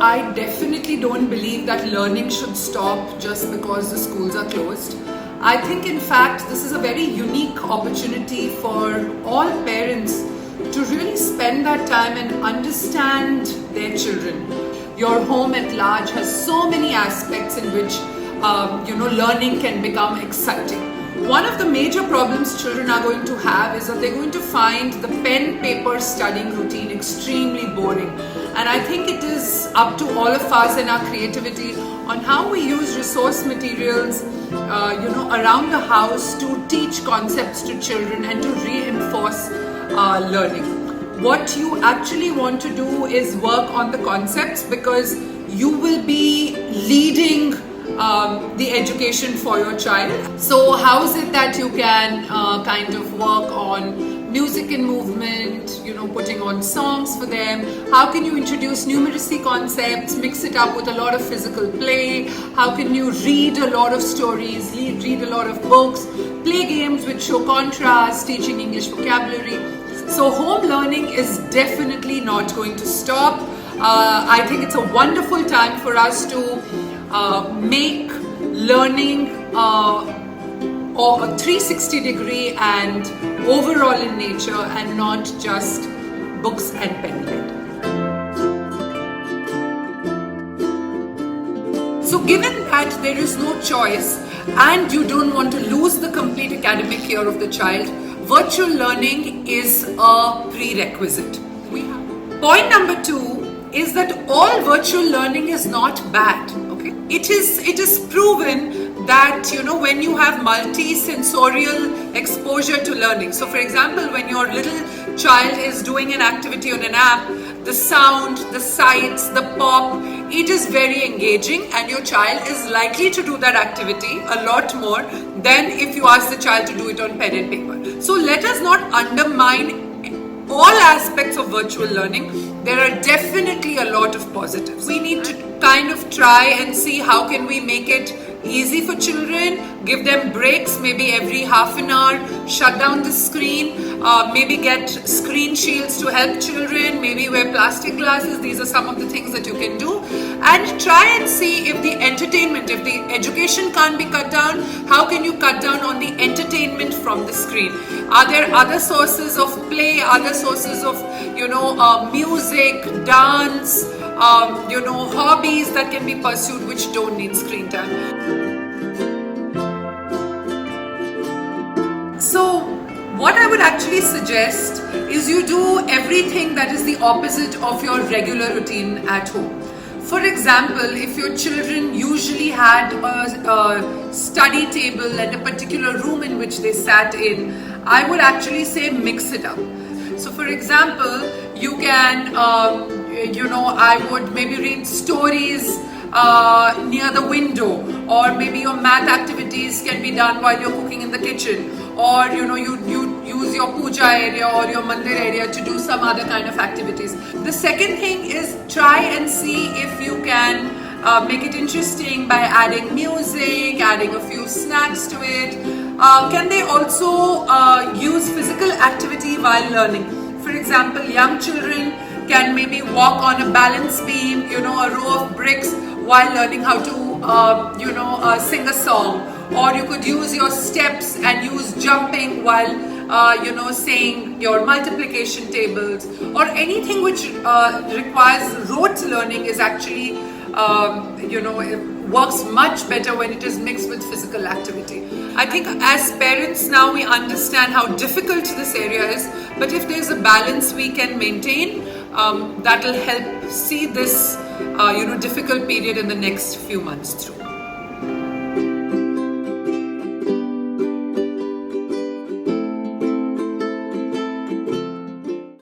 I definitely don't believe that learning should stop just because the schools are closed. I think in fact this is a very unique opportunity for all parents to really spend that time and understand their children. Your home at large has so many aspects in which learning can become exciting. One of the major problems children are going to have is that they're going to find the pen paper studying routine extremely boring. And I think it is up to all of us and our creativity on how we use resource materials around the house to teach concepts to children and to reinforce learning. What you actually want to do is work on the concepts, because you will be leading the education for your child. So how is it that you can kind of work on music and movement, putting on songs for them? How can you introduce numeracy concepts, mix it up with a lot of physical play? How can you read a lot of stories, read a lot of books, play games which show contrast, teaching English vocabulary? So home learning is definitely not going to stop. I think it's a wonderful time for us to make learning or a 360 degree and overall in nature, and not just books and pen led. So given that there is no choice and you don't want to lose the complete academic year of the child, virtual learning is a prerequisite. Point number 2 is that all virtual learning is not bad. Okay, it is proven that when you have multi-sensorial exposure to learning. So for example, when your little child is doing an activity on an app, the sound, the sights, the pop, it is very engaging, and your child is likely to do that activity a lot more than if you ask the child to do it on pen and paper. So let us not undermine all aspects of virtual learning. There are definitely a lot of positives. We need to kind of try and see how can we make it easy for children, give them breaks, maybe every half an hour, shut down the screen, maybe get screen shields to help children, maybe wear plastic glasses. These are some of the things that you can do, and try and see if the entertainment, if the education can't be cut down, how can you cut down on the entertainment from the screen? Are there other sources of play, other sources of music, dance, hobbies that can be pursued which don't need screen time? So what I would actually suggest is you do everything that is the opposite of your regular routine at home. For example, if your children usually had a study table and a particular room in which they sat in, I would actually say mix it up. So for example, you can, I would maybe read stories near the window, or maybe your math activities can be done while you're cooking in the kitchen, or you use your puja area or your mandir area to do some other kind of activities. The second thing is try and see if you can make it interesting by adding music, adding a few snacks to it. Can they also use physical activity while learning? For example, young children can maybe walk on a balance beam, a row of bricks, while learning how to sing a song. Or you could use your steps and use jumping while saying your multiplication tables, or anything which requires rote learning is actually it works much better when it is mixed with physical activity. I think as parents now we understand how difficult this area is, but if there's a balance we can maintain, that will help see this difficult period in the next few months through.